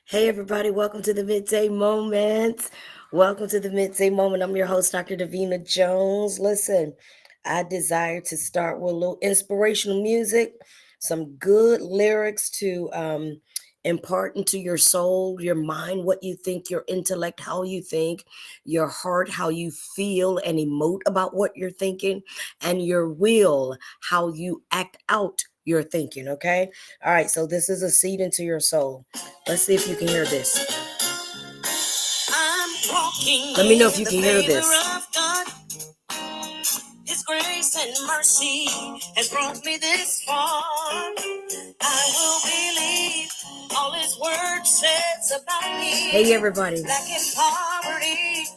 Hey, everybody, welcome to the Midday Moment. Welcome to the Midday Moment. I'm your host, Dr. Davina Jones. Listen, I desire to start with a little inspirational music, some good lyrics to impart into your soul, your mind, what you think, your intellect, how you think, your heart, how you feel and emote about what you're thinking, and your will, how you act out your thinking, okay? All right, so this is a seed into your soul. Let's see if you can hear this. Let me know if you can hear this. His grace and mercy has brought me this far. I will believe all his word says about me. Hey, everybody. Lack in poverty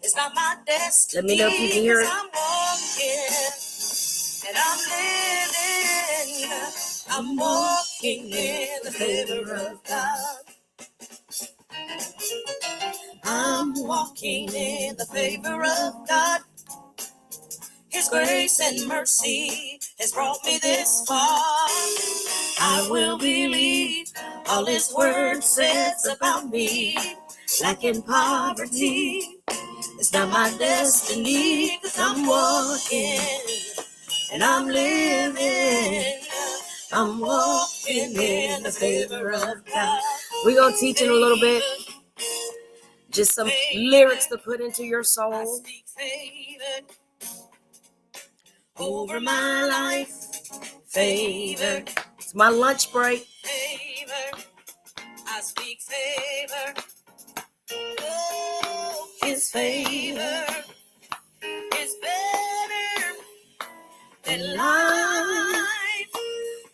is not my destiny. Let me know if you can hear it. I'm walking and I'm living. I'm walking in the favor of God. I'm walking in the favor of God. His grace and mercy has brought me this far. I will believe all his word says about me. Lacking poverty is not my destiny, 'cause I'm walking and I'm living. I'm walking in the favor of God. We're going to teach in a little bit. Just some lyrics to put into your soul. Over my life, favor. It's my lunch break. Favor. I speak favor. Oh, his favor is better than life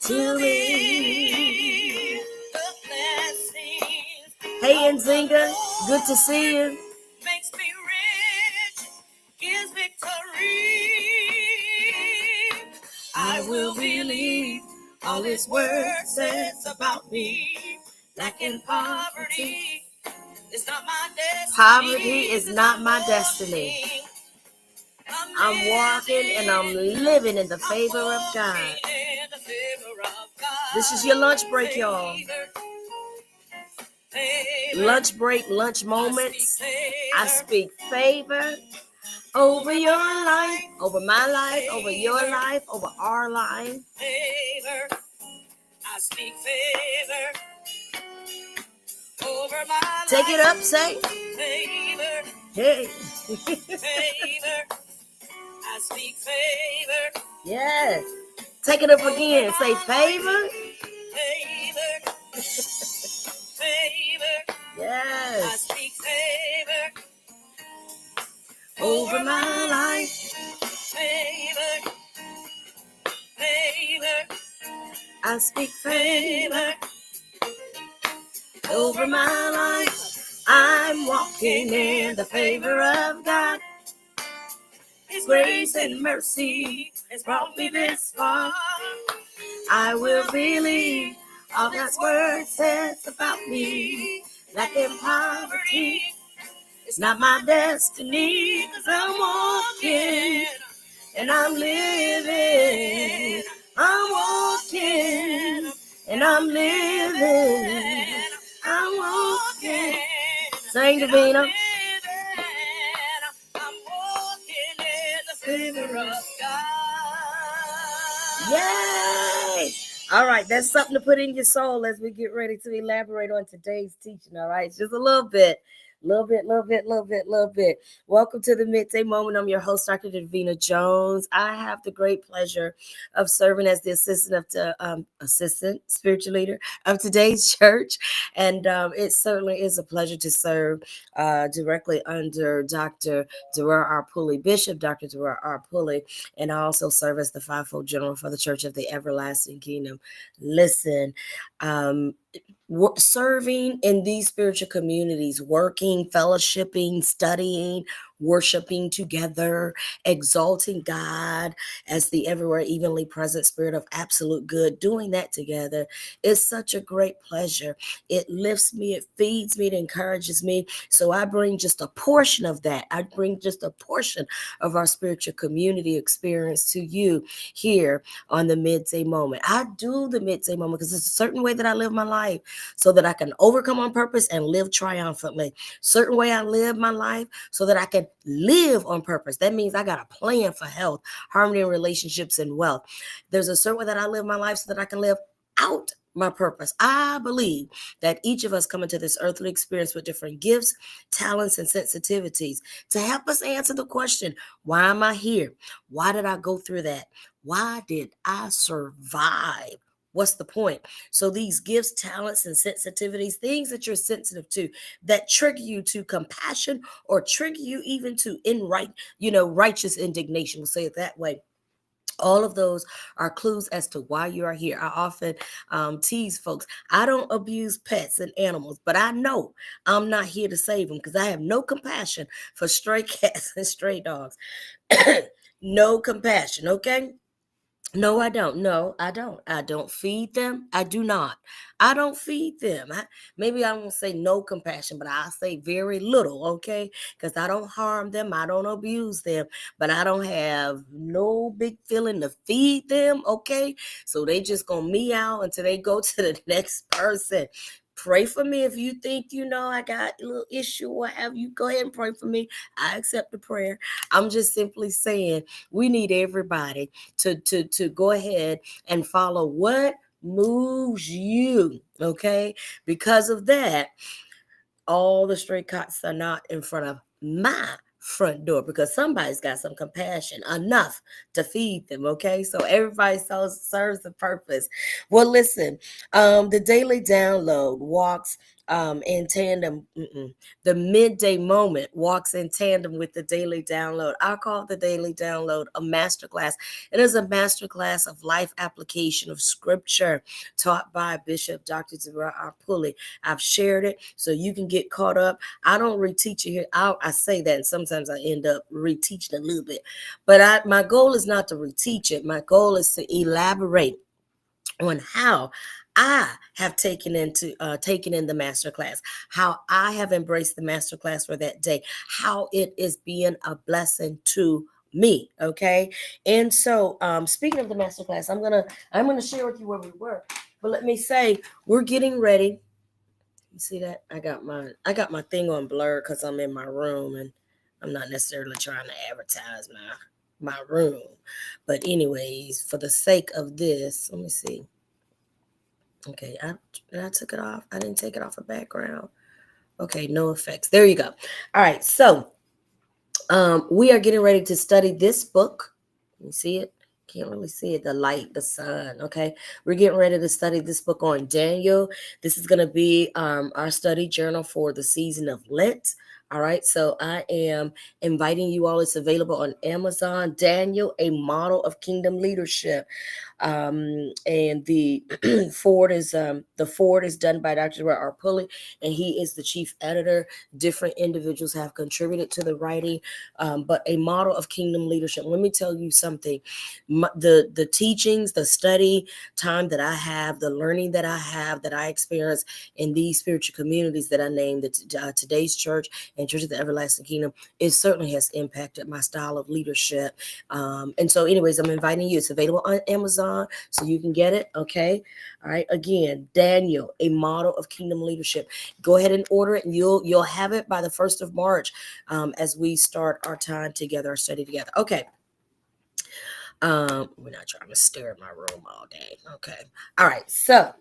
to me. The blessings. Hey, Nzinga, good to see you. Makes me rich, gives victory. I will believe all his word says about me. Lacking poverty is not my destiny. Poverty is not my destiny. I'm walking and I'm living in the favor of God. This is your lunch break, y'all. Lunch break, lunch moments. I speak favor over your life, over my life, over your life, over our life. Favor. I speak favor over my life. Take it up, say. Favor. Hey. Favor. I speak favor. Yes. Take it up again. Say favor. Favor. Favor. Yes. I speak favor over my life. Favor. Favor. I speak favor over my life. I'm walking in the favor of God. His grace and mercy has brought me this far. I will believe all God's word says about me. Lacking poverty is not my destiny, 'cause I'm walking and I'm living. I'm walking and I'm living. I'm walking. Sing, Davina. I'm walking in the favor of God. Yay! All right, that's something to put in your soul as we get ready to elaborate on today's teaching. All right, just a little bit. Little bit. Welcome to the Midday Moment. I'm your host, Dr. Davina Jones. I have the great pleasure of serving as the assistant spiritual leader of today's church, and it certainly is a pleasure to serve directly under Dr. Derar R. Pulley, Bishop Dr. Derar R. Pulley, and I also serve as the fivefold general for the Church of the Everlasting Kingdom. Listen, serving in these spiritual communities, working, fellowshipping, studying, worshiping together, exalting God as the everywhere evenly present spirit of absolute good, doing that together is such a great pleasure. It lifts me, it feeds me, it encourages me. So I bring just a portion of that. I bring just a portion of our spiritual community experience to you here on the midday moment. I do the midday moment because it's a certain way that I live my life so that I can overcome on purpose and live triumphantly. Certain way I live my life so that I can live on purpose. That means I got a plan for health, harmony, and relationships and wealth. There's a certain way that I live my life so that I can live out my purpose. I believe that each of us come into this earthly experience with different gifts, talents, and sensitivities to help us answer the question, why am I here? Why did I go through that? Why did I survive? What's the point? So these gifts, talents, and sensitivities, things that you're sensitive to, that trigger you to compassion or trigger you even to righteous indignation. We'll say it that way. All of those are clues as to why you are here. I often tease folks. I don't abuse pets and animals, but I know I'm not here to save them because I have no compassion for stray cats and stray dogs. No compassion, okay? No, I don't. No, I don't. I don't feed them. I do not. I don't feed them. Maybe I won't say no compassion, but I'll say very little, okay? Because I don't harm them. I don't abuse them, but I don't have no big feeling to feed them, okay? So they just gonna meow until they go to the next person. Pray for me if you think I got a little issue or have you. Go ahead and pray for me. I accept the prayer. I'm just simply saying we need everybody to go ahead and follow what moves you, okay? Because of that, all the stray cats are not in front of my front door because somebody's got some compassion enough to feed them, okay? So everybody serves a purpose. Well, listen, the daily download walks in tandem. The midday moment walks in tandem with the daily download. I call the daily download a masterclass. It is a masterclass of life application of scripture taught by Bishop Dr. Zara R. Pulley. I've shared it so you can get caught up. I don't reteach it here. I say that, and sometimes I end up reteaching a little bit. But my goal is not to reteach it. My goal is to elaborate on how I have taken in the masterclass, how I have embraced the masterclass for that day, how it is being a blessing to me. Okay. And so speaking of the masterclass, I'm gonna share with you where we were. But let me say, we're getting ready. You see that? I got my thing on blur because I'm in my room and I'm not necessarily trying to advertise my room. But anyways, for the sake of this, let me see. Okay, I took it off. I didn't take it off the background. Okay, no effects. There you go. All right, so we are getting ready to study this book. You see it? Can't really see it. The light, the sun. Okay, we're getting ready to study this book on Daniel. This is going to be our study journal for the season of Lent. All right, so I am inviting you all. It's available on Amazon. Daniel, a model of kingdom leadership. And the forward is done by Dr. R. Pulley, and he is the chief editor. Different individuals have contributed to the writing, but a model of kingdom leadership. Let me tell you something. The teachings, the study time that I have, the learning that I have, that I experience in these spiritual communities that I named, today's church and Church of the Everlasting Kingdom, it certainly has impacted my style of leadership. And so anyways, I'm inviting you. It's available on Amazon, so you can get it. Okay. All right. Again, Daniel, a model of kingdom leadership. Go ahead and order it, and you'll have it by the 1st of March, as we start our time together, our study together. Okay. We're not trying to stare at my room all day. Okay. All right. So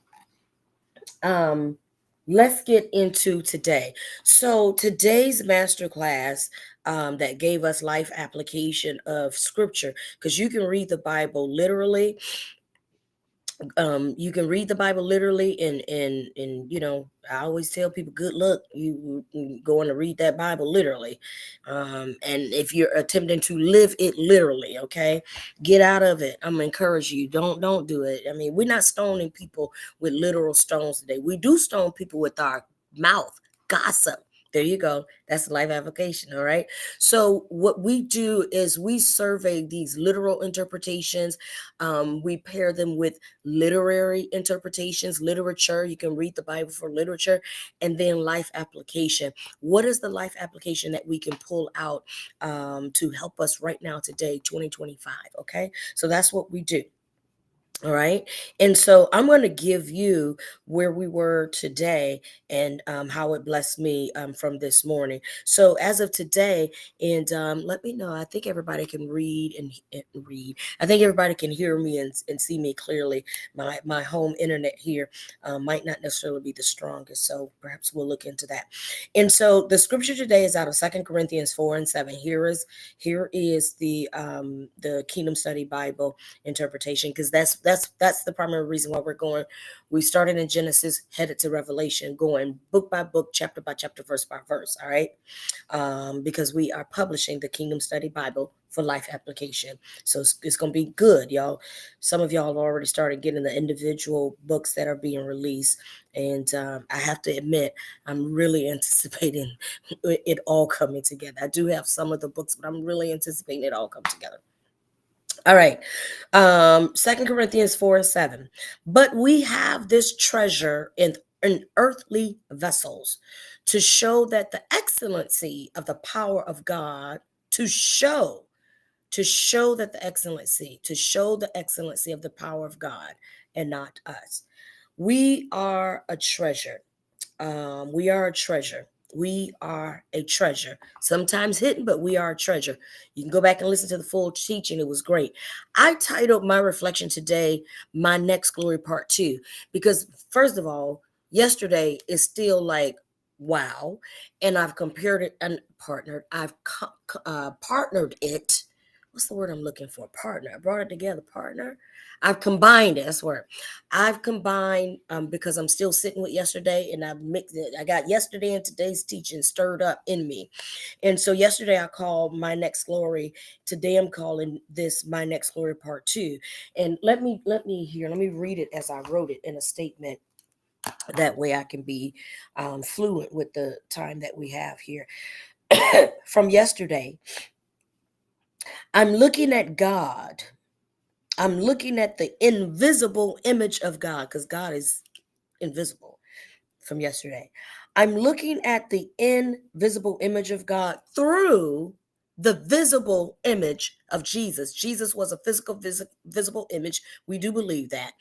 let's get into today. So today's masterclass that gave us life application of scripture, because you can read the Bible literally. You can read the Bible literally, and I always tell people, good luck you going to read that Bible literally. And if you're attempting to live it literally, okay, get out of it. I'm gonna encourage you, don't do it. I mean, we're not stoning people with literal stones today. We do stone people with our mouth, gossip. There you go. That's the life application. All right. So what we do is we survey these literal interpretations. We pair them with literary interpretations, literature. You can read the Bible for literature, and then life application. What is the life application that we can pull out to help us right now today, 2025? Okay. So that's what we do. All right. And so I'm going to give you where we were today and how it blessed me from this morning. So as of today, and let me know, I think everybody can read and read. I think everybody can hear me and see me clearly. My home internet here might not necessarily be the strongest. So perhaps we'll look into that. And so the scripture today is out of 2 Corinthians 4:7. Here is the Kingdom Study Bible interpretation, because that's the primary reason why we're going. We started in Genesis, headed to Revelation, going book by book, chapter by chapter, verse by verse. All right, because we are publishing the Kingdom Study Bible for life application. So it's going to be good, y'all. Some of y'all have already started getting the individual books that are being released, and I have to admit, I'm really anticipating it all coming together. I do have some of the books, but I'm really anticipating it all come together. All right. 2 Corinthians 4:7. But we have this treasure in earthly vessels to show that the excellency of the power of God, to show that the excellency, to show the excellency of the power of God and not us. We are a treasure. We are a treasure. We are a treasure. Sometimes hidden, but we are a treasure. You can go back and listen to the full teaching. It was great. I titled my reflection today, My Next Glory Part 2, because first of all, yesterday is still like, wow. And I've compared it and partnered. I've partnered it. What's the word I'm looking for? Partner. I brought it together. Partner. I've combined it. That's the word. I've combined because I'm still sitting with yesterday, and I've mixed it. I got yesterday and today's teaching stirred up in me. And so yesterday I called My Next Glory. Today I'm calling this My Next Glory Part 2. And let me read it as I wrote it in a statement. That way I can be fluent with the time that we have here. From yesterday, I'm looking at God. I'm looking at the invisible image of God, because God is invisible. From yesterday, I'm looking at the invisible image of God through the visible image of Jesus. Jesus was a physical, visible image. We do believe that.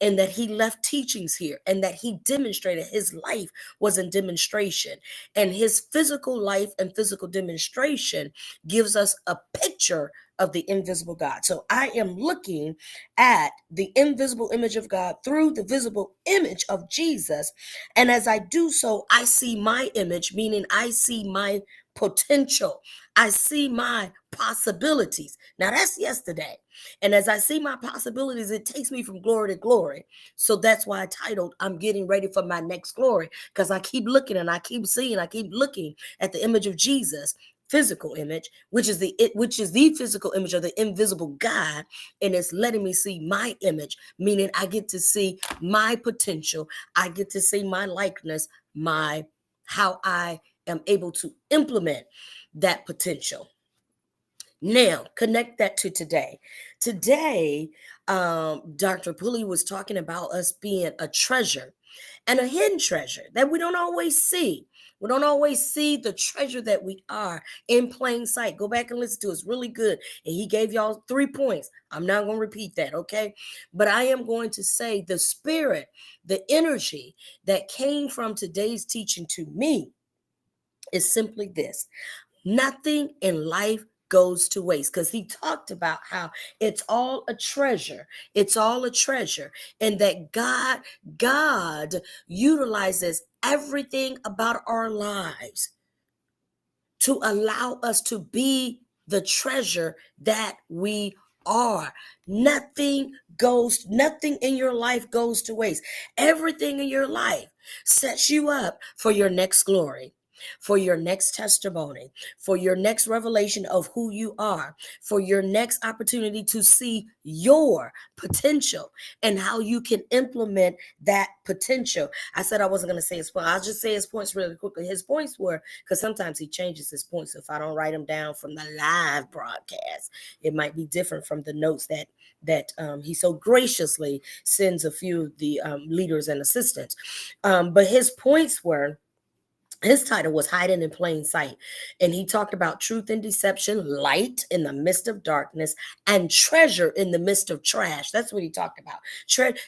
And that he left teachings here, and that he demonstrated his life was in demonstration. And his physical life and physical demonstration gives us a picture of the invisible God. So I am looking at the invisible image of God through the visible image of Jesus. And as I do so, I see my image, meaning I see my potential. I see my possibilities. Now that's yesterday. And as I see my possibilities, it takes me from glory to glory. So that's why I titled, I'm getting ready for my next glory, because I keep looking and I keep seeing, I keep looking at the image of Jesus, physical image, which is the physical image of the invisible God, and it's letting me see my image, meaning I get to see my potential, I get to see my likeness, my how I am able to implement that potential. Now, connect that to today. Today, Dr. Pulley was talking about us being a treasure, and a hidden treasure that we don't always see. We don't always see the treasure that we are in plain sight. Go back and listen to it. It's really good. And he gave y'all 3 points. I'm not going to repeat that, okay? But I am going to say the spirit, the energy that came from today's teaching to me is simply this: nothing in life goes to waste, because he talked about how it's all a treasure. It's all a treasure. And that God utilizes everything about our lives to allow us to be the treasure that we are. Nothing in your life goes to waste. Everything in your life sets you up for your next glory. for your next testimony, for your next revelation of who you are, for your next opportunity to see your potential and how you can implement that potential. I said I wasn't going to say his point. I'll just say his points really quickly. His points were, because sometimes he changes his points. If I don't write them down from the live broadcast, it might be different from the notes that he so graciously sends a few of the leaders and assistants. But his points were, his title was Hiding in Plain Sight. And he talked about truth and deception, light in the midst of darkness, and treasure in the midst of trash. That's what he talked about.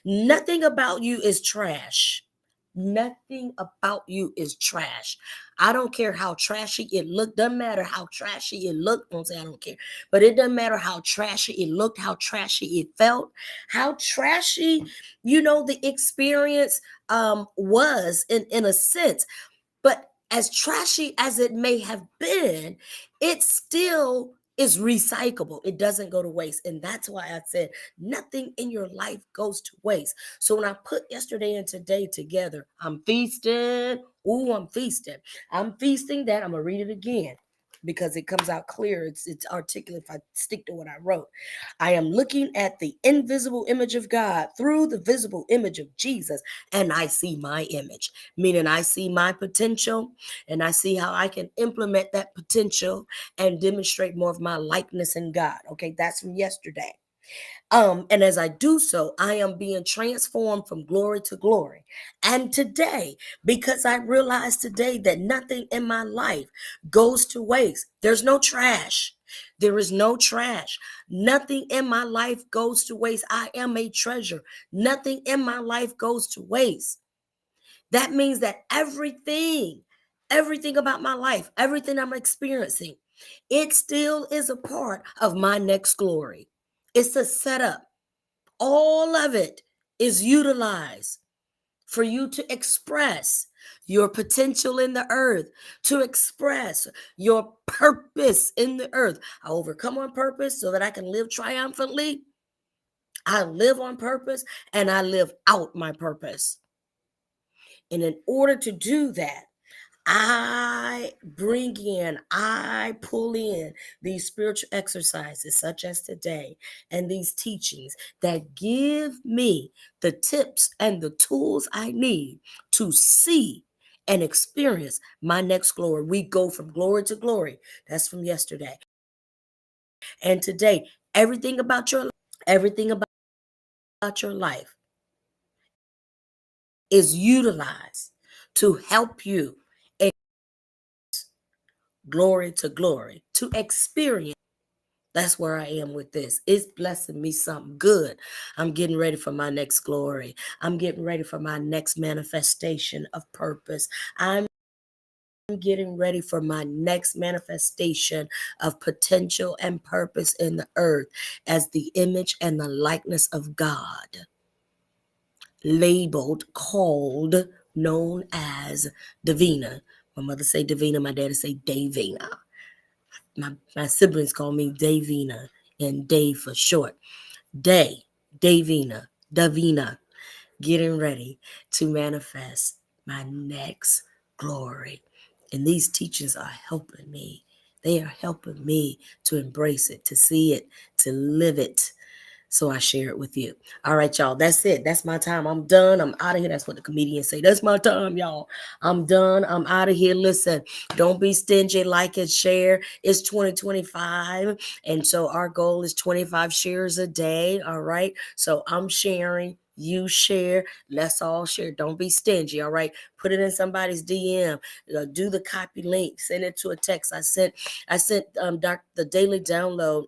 Nothing about you is trash. Nothing about you is trash. I don't care how trashy it looked. Doesn't matter how trashy it looked. Don't say I don't care. But it doesn't matter how trashy it looked, how trashy it felt, how trashy, the experience was in a sense. But as trashy as it may have been, it still is recyclable. It doesn't go to waste. And that's why I said nothing in your life goes to waste. So when I put yesterday and today together, I'm feasting. Ooh, I'm feasting. I'm feasting that. I'm going to read it again because it comes out clear. It's articulate if I stick to what I wrote. I am looking at the invisible image of God through the visible image of Jesus, and I see my image, meaning I see my potential and I see how I can implement that potential and demonstrate more of my likeness in God. Okay, that's from yesterday. And as I do so, I am being transformed from glory to glory. And today, because I realize today that nothing in my life goes to waste, there's no trash. There is no trash. Nothing in my life goes to waste. I am a treasure. Nothing in my life goes to waste. That means that everything about my life, everything I'm experiencing, it still is a part of my next glory. It's a setup. All of it is utilized for you to express your potential in the earth, to express your purpose in the earth. I overcome on purpose so that I can live triumphantly. I live on purpose and I live out my purpose. And in order to do that, I pull in these spiritual exercises such as today and these teachings that give me the tips and the tools I need to see and experience my next glory. We go from glory to glory. That's from yesterday. And today, everything about your life is utilized to help you glory to glory, to experience. That's where I am with this. It's blessing me something good. I'm getting ready for my next glory. I'm getting ready for my next manifestation of purpose. I'm getting ready for my next manifestation of potential and purpose in the earth as the image and the likeness of God, labeled, called, known as Davina. My mother say Davina, my daddy say Davina. My siblings call me Davina and Dave for short. Davina, getting ready to manifest my next glory. And these teachers are helping me. They are helping me to embrace it, to see it, to live it. So I share it with you. All right, y'all. That's it. That's my time. I'm done. I'm out of here. That's what the comedians say. That's my time, y'all. I'm done. I'm out of here. Listen, don't be stingy. Like and share. It's 2025. And so our goal is 25 shares a day. All right. So I'm sharing. You share. Let's all share. Don't be stingy. All right. Put it in somebody's DM. Do the copy link. Send it to a text. I sent the daily download.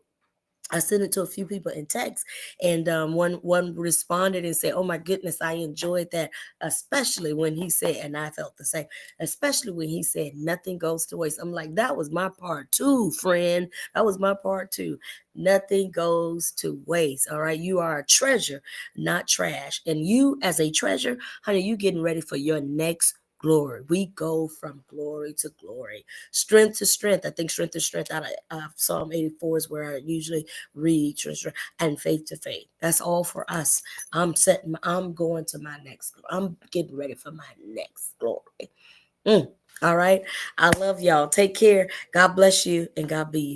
I sent it to a few people in text, and one responded and said, "Oh my goodness, I enjoyed that, especially when he said," and I felt the same, especially when he said, "Nothing goes to waste." I'm like, that was my part too, friend. That was my part too. Nothing goes to waste. All right, you are a treasure, not trash, and you as a treasure, honey, you getting ready for your next glory. We go from glory to glory, strength to strength. I think strength to strength out of Psalm 84 is where I usually read, and faith to faith. That's all for us. I'm going to my next. I'm getting ready for my next glory. All right. I love y'all. Take care. God bless you and God be you.